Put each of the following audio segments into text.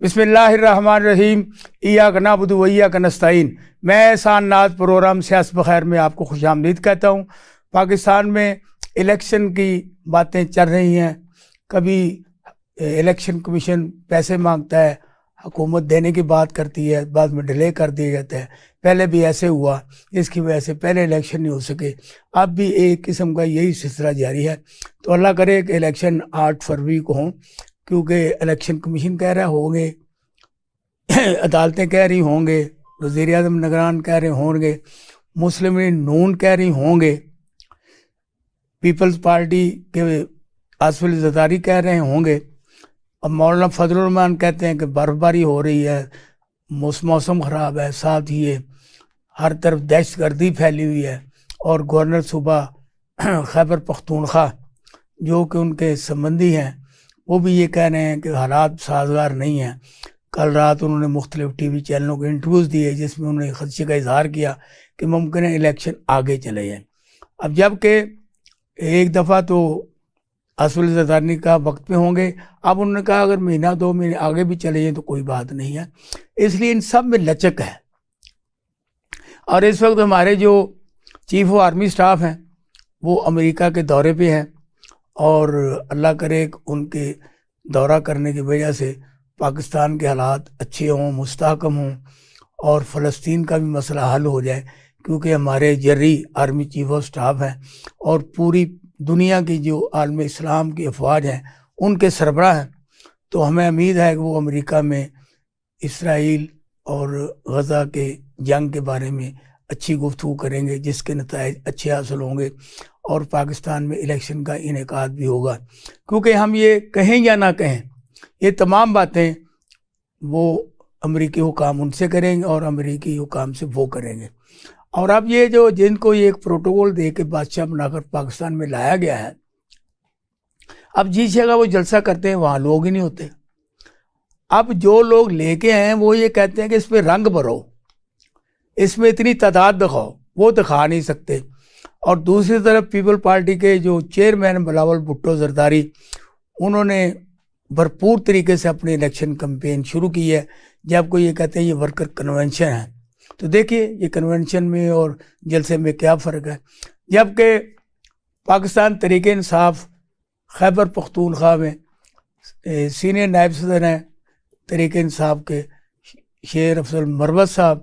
بسم اللہ الرحمن الرحیم، ایاک نعبد و ایاک نستعین۔ میں احسان ناز پروگرام سیاست بخیر میں آپ کو خوش آمدید کہتا ہوں۔ پاکستان میں الیکشن کی باتیں چل رہی ہیں، کبھی الیکشن کمیشن پیسے مانگتا ہے، حکومت دینے کی بات کرتی ہے، بعد میں ڈیلے کر دیا جاتا ہے۔ پہلے بھی ایسے ہوا، اس کی وجہ سے پہلے الیکشن نہیں ہو سکے، اب بھی ایک قسم کا یہی سلسلہ جاری ہے۔ تو اللہ کرے کہ الیکشن 8 فروری کو ہوں، کیونکہ الیکشن کمیشن کہہ رہا ہوں گے، عدالتیں کہہ رہی ہوں گے، وزیر اعظم نگران کہہ رہے ہوں گے، مسلم نون کہہ رہی ہوں گے، پیپلز پارٹی کے آصف علی زرداری کہہ رہے ہوں گے، اب مولانا فضل الرحمان کہتے ہیں کہ برف باری ہو رہی ہے، موسم خراب ہے، ساتھ ہی ہر طرف دہشت گردی پھیلی ہوئی ہے، اور گورنر صوبہ خیبر پختونخوا جو کہ ان کے سمبندی ہیں وہ بھی یہ کہہ رہے ہیں کہ حالات سازگار نہیں ہیں۔ کل رات انہوں نے مختلف ٹی وی چینلوں کو انٹرویوز دیے جس میں انہوں نے خدشے کا اظہار کیا کہ ممکن ہے الیکشن آگے چلے جائیں۔ اب جب کہ ایک دفعہ تو آصف علی زرداری کا وقت پہ ہوں گے، اب انہوں نے کہا اگر مہینہ 2 مہینے آگے بھی چلے جائیں تو کوئی بات نہیں ہے، اس لیے ان سب میں لچک ہے۔ اور اس وقت ہمارے جو چیف آف آرمی سٹاف ہیں وہ امریکہ کے دورے پہ ہیں، اور اللہ کرے ان کے دورہ کرنے کی وجہ سے پاکستان کے حالات اچھے ہوں، مستحکم ہوں، اور فلسطین کا بھی مسئلہ حل ہو جائے، کیونکہ ہمارے جرری آرمی چیف آف سٹاف ہیں اور پوری دنیا کی جو عالم اسلام کی افواج ہیں ان کے سربراہ ہیں۔ تو ہمیں امید ہے کہ وہ امریکہ میں اسرائیل اور غزہ کے جنگ کے بارے میں اچھی گفتگو کریں گے، جس کے نتائج اچھے حاصل ہوں گے، اور پاکستان میں الیکشن کا انعقاد بھی ہوگا۔ کیونکہ ہم یہ کہیں یا نہ کہیں، یہ تمام باتیں وہ امریکی حکام ان سے کریں گے اور امریکی حکام سے وہ کریں گے۔ اور اب یہ جو جن کو یہ ایک پروٹوکول دے کے بادشاہ بنا کر پاکستان میں لایا گیا ہے، اب جس جگہ وہ جلسہ کرتے ہیں وہاں لوگ ہی نہیں ہوتے۔ اب جو لوگ لے کے ہیں وہ یہ کہتے ہیں کہ اس پہ رنگ بھرو، اس میں اتنی تعداد دکھاؤ، وہ دکھا نہیں سکتے۔ اور دوسری طرف پیپل پارٹی کے جو چیئرمین بلاول بھٹو زرداری، انہوں نے بھرپور طریقے سے اپنی الیکشن کمپین شروع کی ہے، جب کو یہ کہتے ہیں یہ ورکر کنونشن ہے۔ تو دیکھیے یہ کنونشن میں اور جلسے میں کیا فرق ہے۔ جبکہ پاکستان تحریک انصاف خیبر پختونخوا میں سینئر نائب صدر ہیں تحریک انصاف کے شیر افضل مروت صاحب،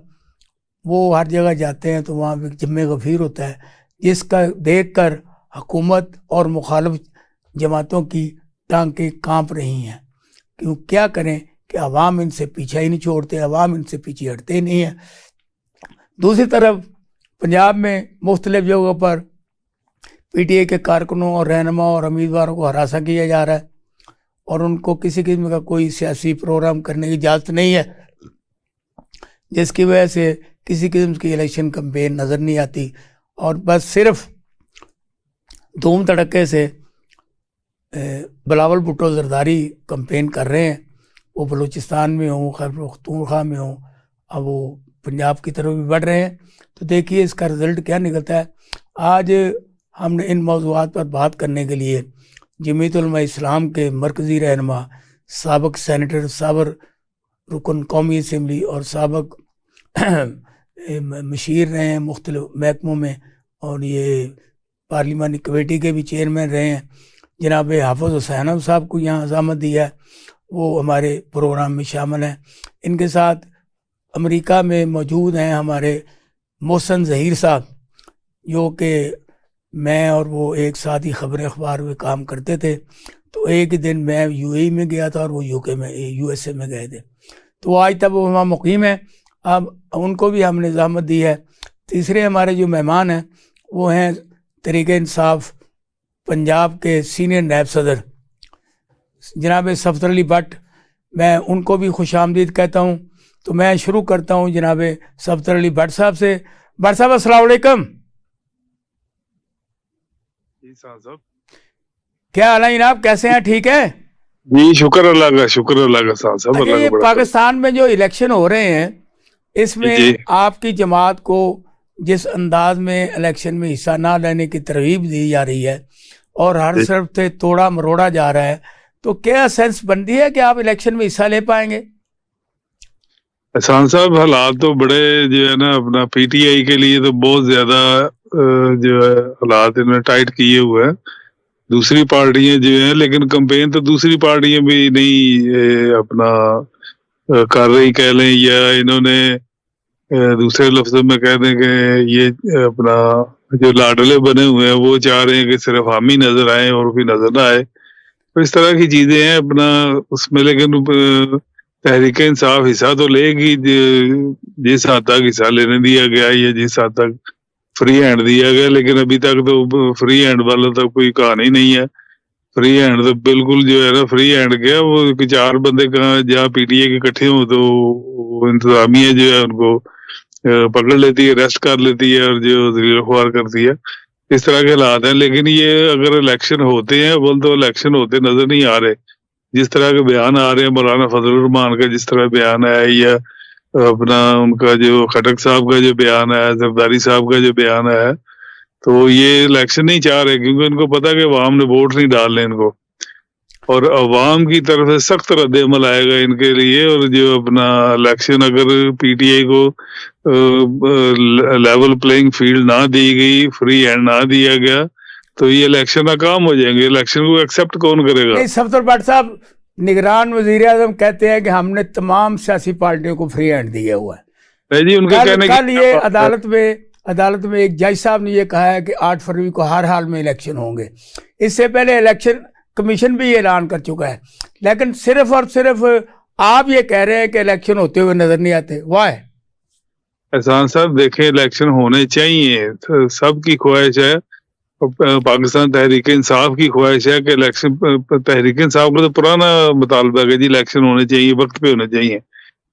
وہ ہر جگہ جاتے ہیں تو وہاں پہ جمع غفیر ہوتا ہے، جس کا دیکھ کر حکومت اور مخالف جماعتوں کی ٹانکیں کانپ رہی ہیں۔ کیوں کیا کریں کہ عوام ان سے پیچھا ہی نہیں چھوڑتے، عوام ان سے پیچھے ہٹتے ہی نہیں ہیں۔ دوسری طرف پنجاب میں مختلف جگہوں پر پی ٹی اے کے کارکنوں اور رہنما اور امیدواروں کو ہراساں کیا جا رہا ہے، اور ان کو کسی قسم کا کوئی سیاسی پروگرام کرنے کی اجازت نہیں ہے، جس کی وجہ سے کسی قسم کی الیکشن کمپین نظر نہیں آتی، اور بس صرف دھوم دھڑکے سے بلاول بھٹو زرداری کمپین کر رہے ہیں۔ وہ بلوچستان میں ہوں، خیبر پختونخوا میں ہوں، اب وہ پنجاب کی طرف بھی بڑھ رہے ہیں۔ تو دیکھیے اس کا رزلٹ کیا نکلتا ہے۔ آج ہم نے ان موضوعات پر بات کرنے کے لیے جمعیت علماء اسلام کے مرکزی رہنما، سابق سینیٹر، سابق رکن قومی اسمبلی اور سابق مشیر رہے ہیں مختلف محکموں میں، اور یہ پارلیمانی کمیٹی کے بھی چیئرمین رہے ہیں، جناب حافظ حسین صاحب کو یہاں عزامت دی ہے، وہ ہمارے پروگرام میں شامل ہیں۔ ان کے ساتھ امریکہ میں موجود ہیں ہمارے محسن ظہیر صاحب، جو کہ میں اور وہ ایک ساتھ ہی خبر اخبار میں کام کرتے تھے۔ تو ایک دن میں یو اے میں گیا تھا اور وہ یو ایس اے میں گئے تھے، تو آج تک وہ وہاں مقیم ہیں۔ اب ان کو بھی ہم نے زحمت دی ہے۔ تیسرے ہمارے جو مہمان ہیں وہ ہیں تحریک انصاف پنجاب کے سینئر نائب صدر جناب صفدر علی بٹ، میں ان کو بھی خوش آمدید کہتا ہوں۔ تو میں شروع کرتا ہوں جناب صفدر علی بٹ صاحب سے۔ بٹ صاحب السلام علیکم۔ جی صاحب، کیا حال ہے جناب، کیسے ہیں؟ ٹھیک ہے جی، شکر اللہ کا، شکر اللہ کا صاحب۔ اچھا، یہ پاکستان میں جو الیکشن ہو رہے ہیں اس میں آپ کی جماعت کو جس انداز میں الیکشن میں حصہ نہ لینے کی ترغیب دی جا رہی ہے اور ہر طرف سے توڑا مروڑا جا رہا ہے، تو کیا سینس بنتی ہے کہ آپ الیکشن میں حصہ لے پائیں گے؟ احسان صاحب حالات تو بڑے جو ہے نا اپنا پی ٹی آئی کے لیے تو بہت زیادہ جو ہے حالات انہوں نے ٹائٹ کیے ہوئے ہیں. دوسری پارٹیاں جو ہیں لیکن کمپین تو دوسری پارٹیاں بھی نہیں اپنا کر رہی کہہ لیں, یا انہوں نے دوسرے لفظوں میں کہہ دیں کہ یہ اپنا جو لاڈلے بنے ہوئے ہیں وہ چاہ رہے ہیں کہ صرف ہم ہی نظر آئیں اور کوئی نظر نہ آئے. تو اس طرح کی چیزیں ہیں اپنا اس میں. لیکن تحریک انصاف حصہ تو لے گی جس حد تک حصہ لینے دیا گیا یا جس حد تک فری ہینڈ دیا گیا, لیکن ابھی تک تو فری ہینڈ والا تک کوئی کہانی نہیں ہے. فری ہینڈ تو بالکل جو ہے نا فری ہینڈ گیا. وہ 4 بندے کہاں جہاں پی ٹی اے کے اکٹھے ہوں تو انتظامیہ جو ہے ان کو پکڑ لیتی ہے, ریسٹ کر لیتی ہے اور جو ذلیل خوار کرتی ہے. اس طرح کے حالات ہیں. لیکن یہ اگر الیکشن ہوتے ہیں بول تو الیکشن ہوتے نظر نہیں آ رہے. جس طرح کے بیان آ رہے ہیں مولانا فضل الرحمان کا جس طرح بیان ہے, یا اپنا ان کا جو خٹک صاحب کا جو بیان ہے, زرداری صاحب کا جو بیان ہے, تو یہ الیکشن نہیں چاہ رہے کیونکہ ان کو پتا کہ عوام نے ووٹ نہیں ڈالنے ان کو, اور عوام کی طرف سے سخت رد عمل آئے گا ان کے لیے. اور جو اپنا الیکشن اگر پی ٹی آئی کو لیول پلینگ فیلڈ نہ دی گئی, فری ہینڈ نہ دیا گیا, تو یہ الیکشن ناکام ہو جائیں گے. الیکشن کو ایکسپٹ کون کرے گا؟ سفدر بٹ صاحب, نگران وزیر اعظم کہتے ہیں کہ ہم نے تمام سیاسی پارٹیوں کو فری ہینڈ دیا ہوا ہے. جی ان کے کہنے کل یہ عدالت میں ایک جج صاحب نے یہ کہا ہے کہ 8 فروری کو ہر حال میں الیکشن ہوں گے. اس سے پہلے الیکشن کمیشن بھی یہ اعلان کر چکا ہے, لیکن صرف اور صرف آپ یہ کہہ رہے ہیں کہ الیکشن ہوتے ہوئے نظر نہیں آتے. واہ احسان صاحب دیکھیں الیکشن ہونے چاہیے, سب کی خواہش ہے. پاکستان تحریک انصاف کی خواہش ہے کہ الیکشن, تحریک انصاف کا تو پرانا مطالبہ ہے کہ جی الیکشن ہونے چاہیے, وقت پہ ہونے چاہیے.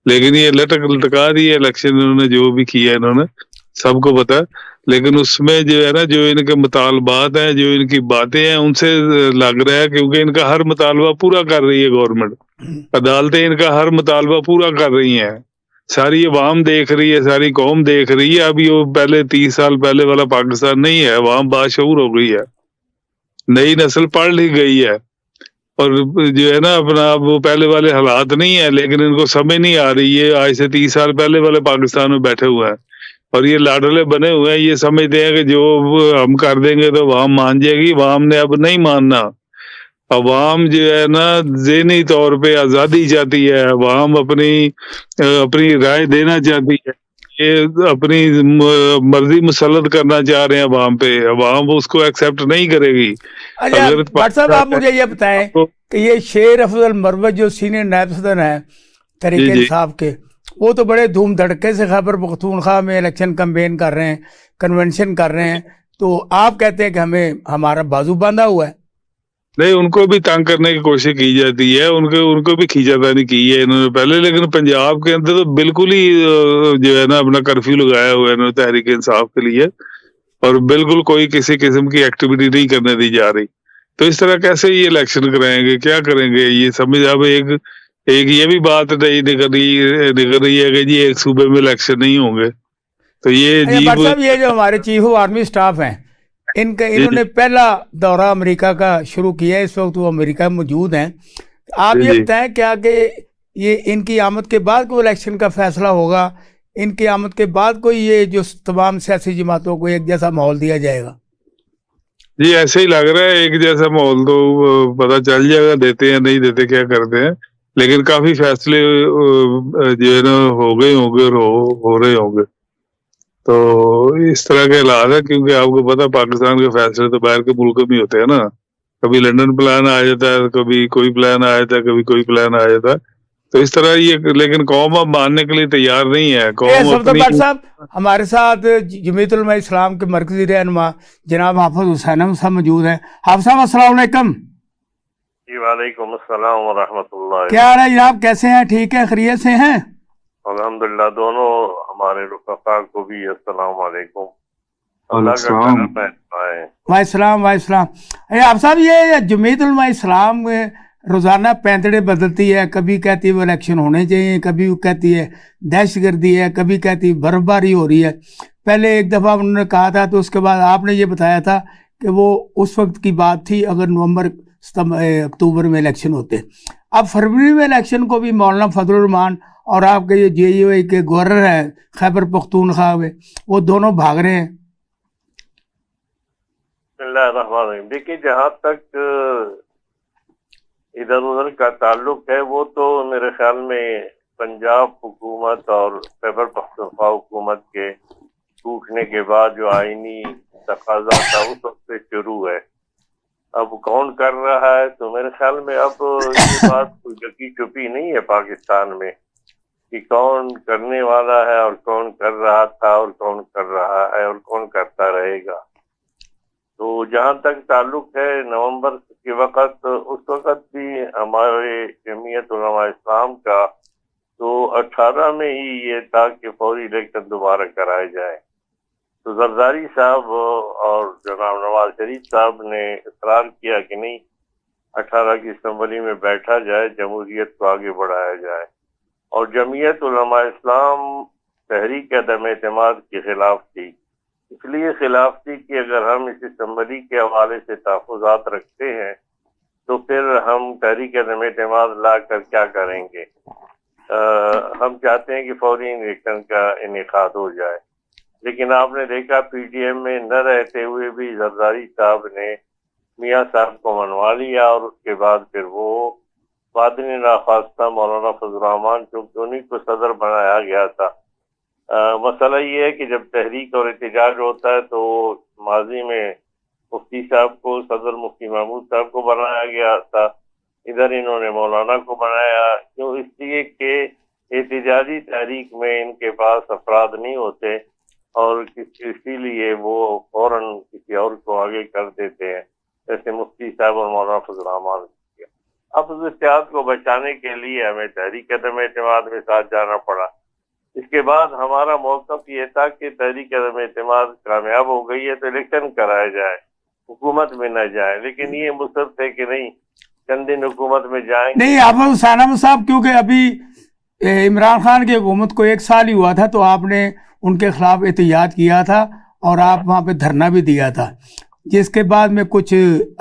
لیکن یہ لٹکا دی ہے الیکشن انہوں نے جو بھی کیا ہے انہوں نے, سب کو پتا. لیکن اس میں جو ہے نا جو ان کے مطالبات ہیں, جو ان کی باتیں ہیں, ان سے لگ رہا ہے کیونکہ ان کا ہر مطالبہ پورا کر رہی ہے گورنمنٹ. عدالتیں ان کا ہر مطالبہ پورا کر رہی ہیں. ساری عوام دیکھ رہی ہے, ساری قوم دیکھ رہی ہے. ابھی وہ پہلے 30 سال پہلے والا پاکستان نہیں ہے. عوام باشعور ہو گئی ہے, نئی نسل پڑھ لی گئی ہے, اور جو ہے نا اپنا اب وہ پہلے والے حالات نہیں ہے. لیکن ان کو سمجھ نہیں آ رہی ہے. آج سے 30 سال پہلے والے پاکستان میں بیٹھے ہوئے ہیں اور یہ لاڈلے بنے ہوئے ہیں. یہ سمجھتے ہیں کہ جو ہم کر دیں گے تو عوام مان جائے گی. عوام نے اب نہیں ماننا. عوام جو ہے نا ذہنی طور پہ آزادی چاہتی ہے. عوام اپنی رائے دینا چاہتی ہے. یہ اپنی مرضی مسلط کرنا چاہ رہے ہیں عوام پہ. عوام اس کو ایکسیپٹ نہیں کرے گی. بٹ صاحب آپ مجھے یہ بتائیں کہ یہ شیر افضل مروت جو سینئر نائب صدر ہیں تحریک انصاف کے, وہ تو بڑے دھوم دھڑکے سے خیبر پختونخوا میں الیکشن کمپین کر رہے ہیں, کنونشن کر رہے ہیں, تو آپ کہتے ہیں کہ ہمارا بازو باندھا ہوا ہے. نہیں, ان کو بھی تنگ کرنے کی کوشش کی جاتی ہے. ان کو بھی کھینچا تانی کی ہے انہوں نے پہلے. لیکن پنجاب کے اندر تو بالکل ہی جو ہے نا اپنا کرفیو لگایا ہوا ہے انہوں نے تحریک انصاف کے لیے, اور بالکل کوئی کسی قسم کی ایکٹیویٹی نہیں کرنے دی جا رہی. تو اس طرح کیسے یہ الیکشن کرائیں گے, کیا کریں گے؟ یہ سمجھ اب ایک یہ بھی بات نہیں نکل رہی ہے کہ جی ایک صوبے میں الیکشن نہیں ہوں گے. تو یہ جو ہمارے چیف آف آرمی اسٹاف ہیں انہوں نے پہلا دورہ امریکہ کا شروع کیا ہے. اس وقت وہ امریکہ میں موجود ہیں. آپ یہ بتائیں کیا کہ یہ ان کی آمد کے بعد کوئی الیکشن کا فیصلہ ہوگا, ان کی آمد کے بعد کوئی یہ جو تمام سیاسی جماعتوں کو ایک جیسا ماحول دیا جائے گا؟ جی ایسے ہی لگ رہا ہے, ایک جیسا ماحول تو پتہ چل جائے گا, دیتے ہیں نہیں دیتے کیا کرتے ہیں. لیکن کافی فیصلے جو ہے نا ہو گئے ہوں گے اور ہو رہے ہوں گے. تو اس طرح کے حالات ہے کیونکہ آپ کو پتا پاکستان کے فیصلے تو باہر کے ملکوں میں ہوتے ہیں نا. کبھی لنڈن پلان آ جاتا ہے, کبھی کوئی پلان آ جاتا ہے, کبھی کوئی پلان آ جاتا ہے. تو اس طرح یہ, لیکن قوم اب ماننے کے لیے تیار نہیں ہے. قوم صاحب ہمارے ساتھ جمعیت علماء اسلام کے مرکزی رہنما جناب حافظ حسین صاحب موجود ہیں. حافظ صاحب السلام علیکم. جی وعلیکم السلام ورحمۃ اللہ. کیا حال ہے جناب, کیسے ہیں؟ ٹھیک ہے, خیریت سے ہیں؟ الحمدللہ. دونوں ہمارے رفقا کو بھی السلام علیکم. وعلیکم السلام. آپ صاحب یہ جمعیت علماء اسلام روزانہ پینتڑے بدلتی ہے. کبھی کہتی ہے وہ الیکشن ہونے چاہیے, کبھی وہ کہتی ہے دہشت گردی ہے, کبھی کہتی ہے برف باری ہو رہی ہے. پہلے ایک دفعہ انہوں نے کہا تھا تو اس کے بعد آپ نے یہ بتایا تھا کہ وہ اس وقت کی بات تھی اگر نومبر اکتوبر میں الیکشن ہوتے. اب فروری میں الیکشن کو بھی مولانا فضل الرحمان اور آپ کے یہ JUI کے گورنر ہیں خیبر پختونخوا میں، وہ دونوں بھاگ رہے ہیں۔ بسم اللہ الرحمن الرحیم۔ دیکھیے جہاں تک ادھر ادھر کا تعلق ہے وہ تو میرے خیال میں پنجاب حکومت اور خیبر پختونخوا حکومت کے ٹوٹنے کے بعد جو آئینی تقاضا تھا اس وقت سے شروع ہے۔ اب کون کر رہا ہے تو میرے خیال میں اب یہ بات کوئی ڈکی چھپی نہیں ہے پاکستان میں کہ کون کرنے والا ہے اور کون کر رہا تھا اور کون کر رہا ہے اور کون کرتا رہے گا۔ تو جہاں تک تعلق ہے نومبر کے وقت، اس وقت بھی ہمارے جمعیت علماء اسلام کا تو 18 میں ہی یہ تھا کہ فوری الیکشن دوبارہ کرائے جائے۔ تو زرداری صاحب اور جناب نواز شریف صاحب نے اصرار کیا کہ نہیں، 18 کی اسمبلی میں بیٹھا جائے، جمہوریت کو آگے بڑھایا جائے۔ اور جمعیت علماء اسلام تحریک عدم اعتماد کے خلاف تھی، اس لیے خلاف تھی کہ اگر ہم اس اسمبلی کے حوالے سے تحفظات رکھتے ہیں تو پھر ہم تحریک عدم اعتماد لا کر کیا کریں گے۔ ہم چاہتے ہیں کہ فوری الیکشن کا انعقاد ہو جائے، لیکن آپ نے دیکھا PTM میں نہ رہتے ہوئے بھی زرداری صاحب نے میاں صاحب کو منوا لیا، اور اس کے بعد پھر وہ بادل ناخواستہ مولانا فضل الرحمان، چونکہ انہیں کو صدر بنایا گیا تھا۔ مسئلہ یہ ہے کہ جب تحریک اور احتجاج ہوتا ہے تو ماضی میں مفتی صاحب کو، صدر مفتی محمود صاحب کو بنایا گیا تھا، ادھر انہوں نے مولانا کو بنایا، کیوں؟ اس لیے کہ احتجاجی تحریک میں ان کے پاس افراد نہیں ہوتے اور اسی لیے وہ فوراً کسی اور کو آگے کر دیتے ہیں، جیسے مفتی صاحب اور مولانا فضل الرحمان کیا۔ اب اس اتحاد کو بچانے کے لیے ہمیں تحریک عدم اعتماد میں ساتھ جانا پڑا۔ اس کے بعد ہمارا موقف یہ تھا کہ تحریک عدم اعتماد کامیاب ہو گئی ہے تو الیکشن کرایا جائے، حکومت میں نہ جائے، لیکن یہ مصر تھے کہ نہیں چند دن حکومت میں جائیں گے۔ نہیں احمد حسین احمد صاحب، کیونکہ ابھی عمران خان کی حکومت کو 1 سال ہی ہوا تھا تو آپ نے ان کے خلاف احتجاج کیا تھا اور آپ وہاں پہ دھرنا بھی دیا تھا، جس کے بعد میں کچھ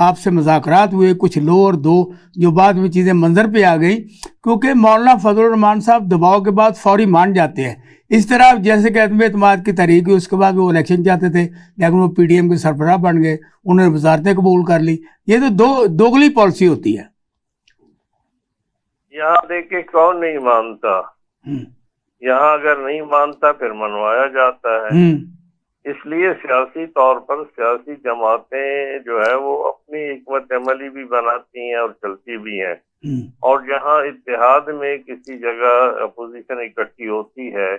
آپ سے مذاکرات ہوئے، کچھ لو اور دو، جو بعد میں چیزیں منظر پہ آ گئی، کیونکہ مولانا فضل الرحمان صاحب دباؤ کے بعد فوری مان جاتے ہیں۔ اس طرح جیسے کہ عدم اعتماد کی تحریک ہوئی، اس کے بعد وہ الیکشن چاہتے تھے لیکن وہ PTM کے سربراہ بن گئے، انہوں نے وزارتیں قبول کر لی۔ یہ تو دوگلی پالیسی ہوتی ہے۔ یہاں دیکھیں کون نہیں مانتا، یہاں اگر نہیں مانتا پھر منوایا جاتا ہے۔ اس لیے سیاسی طور پر سیاسی جماعتیں جو ہے وہ اپنی حکمت عملی بھی بناتی ہیں اور چلتی بھی ہیں، اور جہاں اتحاد میں کسی جگہ اپوزیشن اکٹھی ہوتی ہے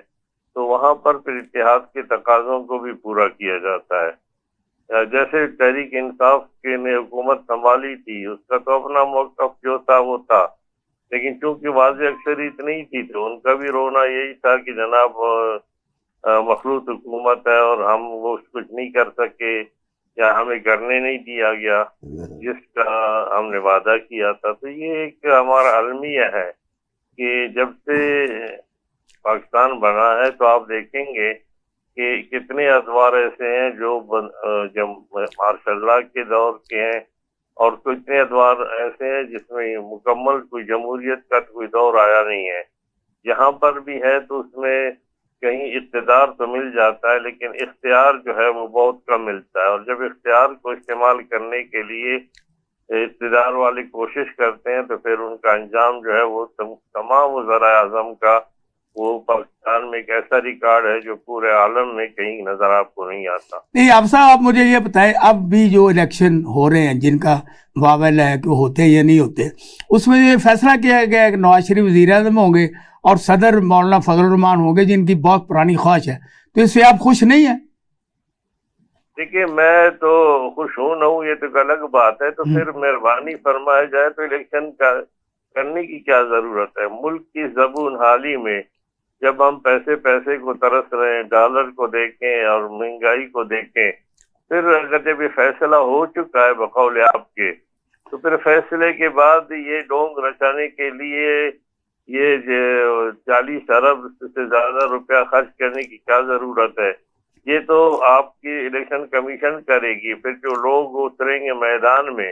تو وہاں پر پھر اتحاد کے تقاضوں کو بھی پورا کیا جاتا ہے۔ جیسے تحریک انصاف کے نے حکومت سنبھالی تھی، اس کا تو اپنا موقف جو تھا وہ تھا، لیکن چونکہ واضح اکثریت نہیں تھی تو ان کا بھی رونا یہی تھا کہ جناب مخلوط حکومت ہے اور ہم وہ کچھ نہیں کر سکے یا ہمیں کرنے نہیں دیا گیا جس کا ہم نے وعدہ کیا تھا۔ تو یہ ایک ہمارا المیہ ہے کہ جب سے پاکستان بنا ہے تو آپ دیکھیں گے کہ کتنے ادوار ایسے ہیں جو ماشاء اللہ کے دور کے ہیں، اور کتنے ادوار ایسے ہیں جس میں مکمل کوئی جمہوریت کا کوئی دور آیا نہیں ہے۔ جہاں پر بھی ہے تو اس میں کہیں اقتدار تو مل جاتا ہے لیکن اختیار جو ہے وہ بہت کم ملتا ہے، اور جب اختیار کو استعمال کرنے کے لیے اقتدار والے کوشش کرتے ہیں تو پھر ان کا انجام جو ہے وہ تمام وزرائے اعظم کا وہ پاکستان میں ایک ایسا ریکارڈ ہے جو پورے عالم میں کہیں نظر آپ کو نہیں آتا۔ نہیں اب صاحب آپ مجھے یہ بتائیں، اب بھی جو الیکشن ہو رہے ہیں جن کا واول ہے کہ ہوتے یا نہیں ہوتے، اس میں یہ فیصلہ کیا گیا ہے کہ نواز شریف وزیر اعظم ہوں گے اور صدر مولانا فضل الرحمان ہوں گے جن کی بہت پرانی خواہش ہے، تو اس سے آپ خوش نہیں ہیں؟ دیکھیے میں تو خوش ہوں نہ ہوں یہ تو الگ بات ہے، تو پھر مہربانی فرمایا جائے تو الیکشن کرنے کی کیا ضرورت ہے؟ ملک کی زبون حالی میں جب ہم پیسے کو ترس رہے ہیں، ڈالر کو دیکھیں اور مہنگائی کو دیکھیں، پھر اگر جب یہ فیصلہ ہو چکا ہے بقول آپ کے، تو پھر فیصلے کے بعد یہ ڈونگ رچانے کے لیے یہ 40 ارب سے زیادہ روپیہ خرچ کرنے کی کیا ضرورت ہے؟ یہ تو آپ کی الیکشن کمیشن کرے گی، پھر جو لوگ اتریں گے میدان میں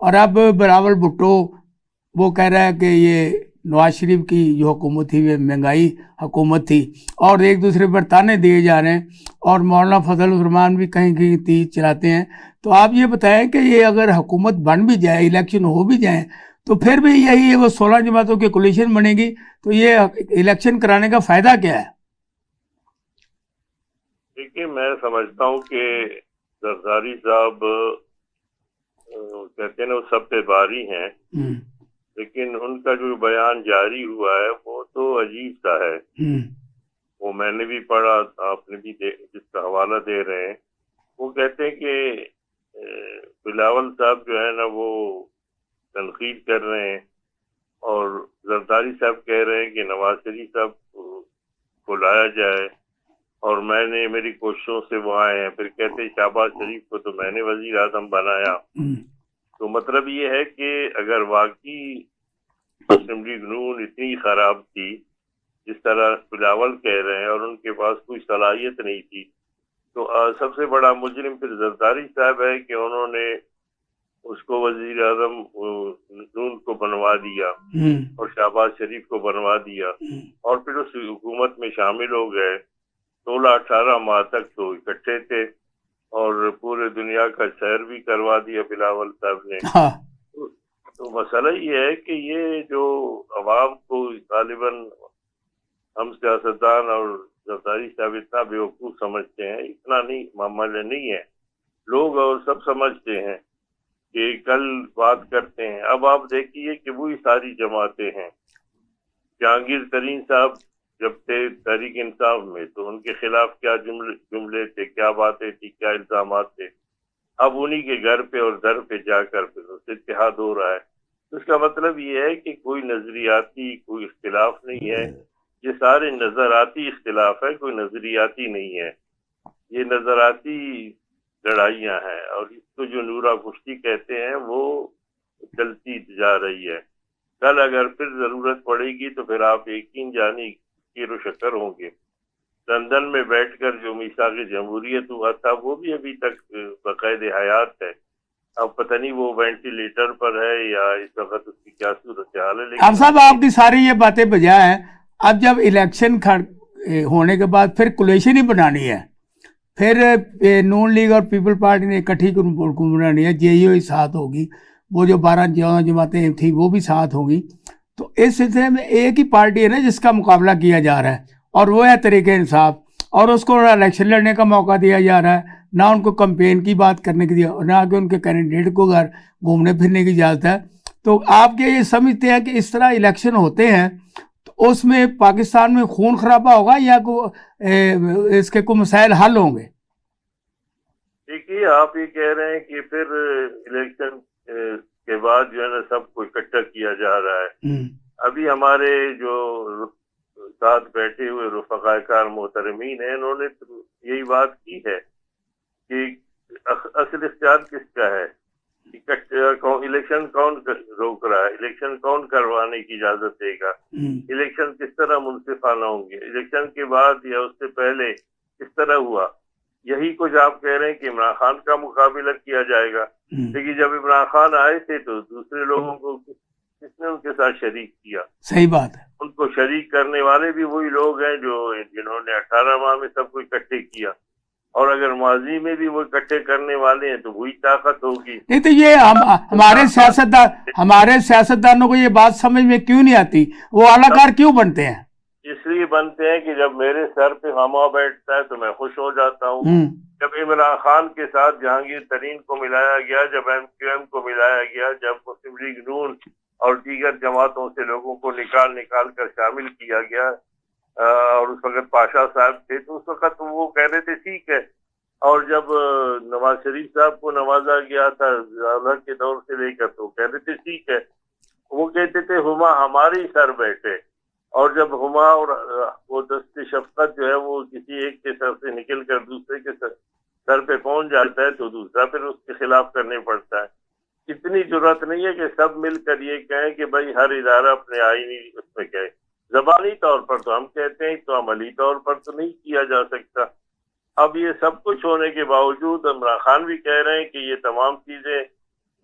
اور اب بلاول بھٹو وہ کہہ رہا ہے کہ یہ نواز شریف کی جو حکومت تھی وہ مہنگائی حکومت تھی، اور ایک دوسرے پر تانے دیے جا رہے ہیں، اور مولانا فضل الرحمان بھی کہیں کہیں تیز چلاتے ہیں. تو آپ یہ بتائیں کہ یہ اگر حکومت بن بھی جائے، الیکشن ہو بھی جائیں، تو پھر بھی یہی وہ 16 جماعتوں کی کولیشن بنے گی، تو یہ الیکشن کرانے کا فائدہ کیا ہے؟ دیکھیے، میں سمجھتا ہوں کہ زرداری صاحب کہتے ہیں نا وہ سب پہ باری ہیں، لیکن ان کا جو بیان جاری ہوا ہے وہ تو عجیب سا ہے. وہ میں نے بھی پڑھا، آپ نے بھی جس کا حوالہ دے رہے ہیں، وہ کہتے ہیں کہ بلاول صاحب جو ہے نا وہ تنقید کر رہے ہیں، اور زرداری صاحب کہہ رہے ہیں کہ نواز شریف صاحب کو لایا جائے، اور میری کوششوں سے وہ آئے ہیں. پھر کہتے ہیں شہباز شریف کو تو میں نے وزیر اعظم بنایا. تو مطلب یہ ہے کہ اگر واقعی اسمبلی نون اتنی خراب تھی جس طرح بلاول کہہ رہے ہیں، اور ان کے پاس کوئی صلاحیت نہیں تھی، تو سب سے بڑا مجرم پھر زرداری صاحب ہے کہ انہوں نے اس کو وزیر اعظم نون کو بنوا دیا اور شہباز شریف کو بنوا دیا، اور پھر اس حکومت میں شامل ہو گئے. 16-18 ماہ تک تو اکٹھے تھے، اور پورے دنیا کا سیر بھی کروا دیا بلاول صاحب نے. تو مسئلہ یہ ہے کہ یہ جو عوام کو غالباً ہم سیاستدان اور زرداری صاحب اتنا بیوقوف سمجھتے ہیں، اتنا نہیں معاملہ نہیں ہے. لوگ اور سب سمجھتے ہیں کہ کل بات کرتے ہیں. اب آپ دیکھیے کہ وہی ساری جماعتیں ہیں. جہانگیر ترین صاحب جب تھے تحریک انصاف میں تو ان کے خلاف کیا جملے تھے، کیا باتیں تھی، کیا الزامات تھے. اب انہی کے گھر پہ اور در پہ جا کر پھر اس سے اتحاد ہو رہا ہے. اس کا مطلب یہ ہے کہ کوئی نظریاتی کوئی اختلاف نہیں ہے. یہ سارے نظراتی اختلاف ہے، کوئی نظریاتی نہیں ہے. یہ نظراتی لڑائیاں ہیں، اور اس کو جو نورا کشتی کہتے ہیں وہ چلتی جا رہی ہے. کل اگر پھر ضرورت پڑے گی تو پھر آپ یقین جانی شیر و شکر ہوں گے. لندن میں بیٹھ کر جو میثاق جمہوریت ہوا تھا وہ بھی ابھی تک بقید حیات ہے. اب پتہ نہیں وہ وینٹیلیٹر پر ہے یا اس وقت اس کی کیا صورتحال ہے. اب صاحب آپ کی ساری یہ باتیں بجا ہیں. اب جب الیکشن ہونے کے بعد پھر کولیشن ہی بنانی ہے، پھر نون لیگ اور پیپل پارٹی نے اکٹھی حکومت بنانی ہے، جے یو ہی ساتھ ہوگی، وہ جو 12-14 جماعتیں تھیں وہ بھی ساتھ ہوں گی. تو اس سلسلے میں ایک ہی پارٹی ہے نا جس کا مقابلہ کیا جا رہا ہے، اور وہ ہے تحریک انصاف. اور اس کو نہ الیکشن لڑنے کا موقع دیا جا رہا ہے، نہ ان کو کمپین کی بات کرنے کی نہ کہ ان کے کینڈیڈیٹ کو گھر گھومنے پھرنے کی اجازت ہے. تو آپ کیا یہ سمجھتے ہیں کہ اس طرح الیکشن ہوتے ہیں تو اس میں پاکستان میں خون خرابہ ہوگا یا اس کے کوئی مسائل حل ہوں گے؟ دیکھیے، آپ یہ کہہ رہے ہیں کہ پھر الیکشن کے بعد جو ہے نا سب کو اکٹھا کیا جا رہا ہے. ابھی ہمارے جو ساتھ بیٹھے ہوئے رفقائے کار محترمین ہیں، انہوں نے یہی بات کی ہے کہ اصل اختیار کس کا ہے، الیکشن کون روک رہا ہے، الیکشن کون کروانے کی اجازت دے گا، الیکشن کس طرح منصفانہ ہوں گے، الیکشن کے بعد یا اس سے پہلے کس طرح ہوا. یہی کچھ آپ کہہ رہے ہیں کہ عمران خان کا مقابلہ کیا جائے گا. لیکن جب عمران خان آئے تھے تو دوسرے لوگوں کو کس نے ان کے ساتھ شریک کیا؟ صحیح بات ہے. ان کو شریک کرنے والے بھی وہی لوگ ہیں جنہوں نے 18 ماہ میں سب کو اکٹھے کیا، اور اگر ماضی میں بھی وہ اکٹھے کرنے والے ہیں تو وہی طاقت ہوگی. نہیں تو یہ ہمارے سیاستدانوں کو یہ بات سمجھ میں کیوں نہیں آتی؟ وہ اعلیٰ کار کیوں بنتے ہیں؟ اس لیے بنتے ہیں کہ جب میرے سر پہ ہما بیٹھتا ہے تو میں خوش ہو جاتا ہوں. جب عمران خان کے ساتھ جہانگیر ترین کو ملایا گیا، جب MQM کو ملایا گیا، جب مسلم لیگ نون اور دیگر جماعتوں سے لوگوں کو نکال کر شامل کیا گیا، اور اس وقت پاشا صاحب تھے، تو اس وقت وہ کہہ رہے تھے ٹھیک ہے. اور جب نواز شریف صاحب کو نوازا گیا تھا ضیاء کے دور سے لے کر تو کہہ رہے تھے ٹھیک ہے. وہ کہتے تھے ہما ہمارے ہی سر بیٹھے، اور جب ہما اور وہ دست شفقت جو ہے وہ کسی ایک کے سر سے نکل کر دوسرے کے سر پہ پہنچ جاتا ہے تو دوسرا پھر اس کے خلاف کرنے پڑتا ہے. اتنی ضرورت نہیں ہے کہ سب مل کر یہ کہیں کہ بھائی ہر ادارہ اپنے آئینی اس میں کہے. زبانی طور پر تو ہم کہتے ہیں تو عملی طور پر تو نہیں کیا جا سکتا. اب یہ سب کچھ ہونے کے باوجود عمران خان بھی کہہ رہے ہیں کہ یہ تمام چیزیں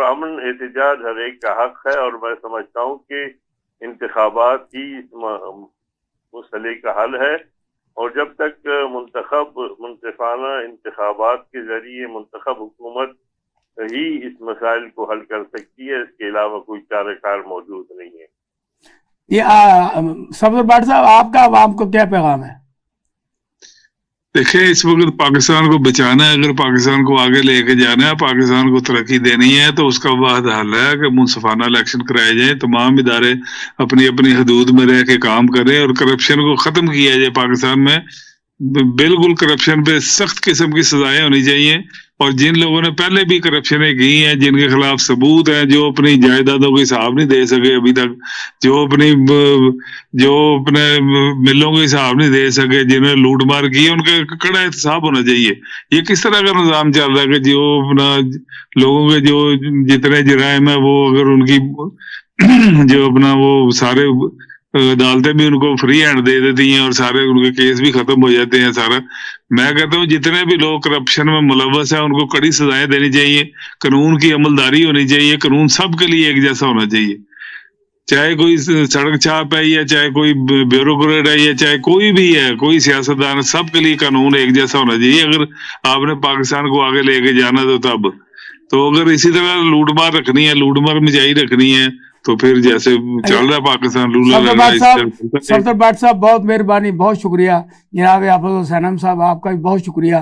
پرامن احتجاج ہر ایک کا حق ہے، اور میں سمجھتا ہوں کہ انتخابات ہی اس مسئلے کا حل ہے، اور جب تک منصفانہ انتخابات کے ذریعے منتخب حکومت ہی اس مسائل کو حل کر سکتی ہے، اس کے علاوہ کوئی چارہ کار موجود نہیں ہے۔ یہ صفدر بٹ صاحب، آپ کا عوام کو کیا پیغام ہے؟ دیکھیں، اس وقت پاکستان کو بچانا ہے، اگر پاکستان کو آگے لے کے جانا ہے، پاکستان کو ترقی دینی ہے، تو اس کا واحد حل ہے کہ منصفانہ الیکشن کرائے جائیں، تمام ادارے اپنی اپنی حدود میں رہ کے کام کریں، اور کرپشن کو ختم کیا جائے پاکستان میں۔ بالکل کرپشن پہ سخت قسم کی سزائیں ہونی چاہیے، اور جن لوگوں نے پہلے بھی کرپشنیں کی ہیں، جن کے خلاف ثبوت ہیں، جو اپنی جائیدادوں کا حساب نہیں دے سکے ابھی تک، جو اپنے ملوں کا حساب نہیں دے سکے، جنہوں نے لوٹ مار کی، ان کا کڑا احتساب ہونا چاہیے۔ یہ کس طرح کا نظام چل رہا ہے کہ جو اپنا لوگوں کے جو جتنے جرائم ہیں، وہ اگر ان کی جو اپنا وہ سارے عدالتیں بھی ان کو فری ہینڈ دے دیتی ہیں، اور سارے ان کے کیس بھی ختم ہو جاتے ہیں سارا۔ میں کہتا ہوں جتنے بھی لوگ کرپشن میں ملوث ہیں، ان کو کڑی سزائیں دینی چاہیے، قانون کی عملداری ہونی چاہیے، قانون سب کے لیے ایک جیسا ہونا چاہیے، چاہے کوئی سڑک چھاپ ہے، یا چاہے کوئی بیوروکریٹ ہے، یا چاہے کوئی بھی ہے، کوئی سیاستدان، سب کے لیے قانون ایک جیسا ہونا چاہیے اگر آپ نے پاکستان کو آگے لے کے جانا تو اگر اسی طرح لوٹ مار رکھنی ہے، لوٹ مار مچائی رکھنی ہے، تو پھر جیسے چل رہا ہے پاکستان صفدر بٹ صاحب، بہت مہربانی، بہت شکریہ جناب حافظ حسین صاحب، آپ کا بھی بہت شکریہ۔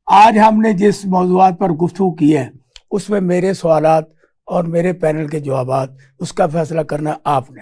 آج ہم نے جس موضوعات پر گفتگو کی ہے، اس میں میرے سوالات اور میرے پینل کے جوابات، اس کا فیصلہ کرنا آپ نے۔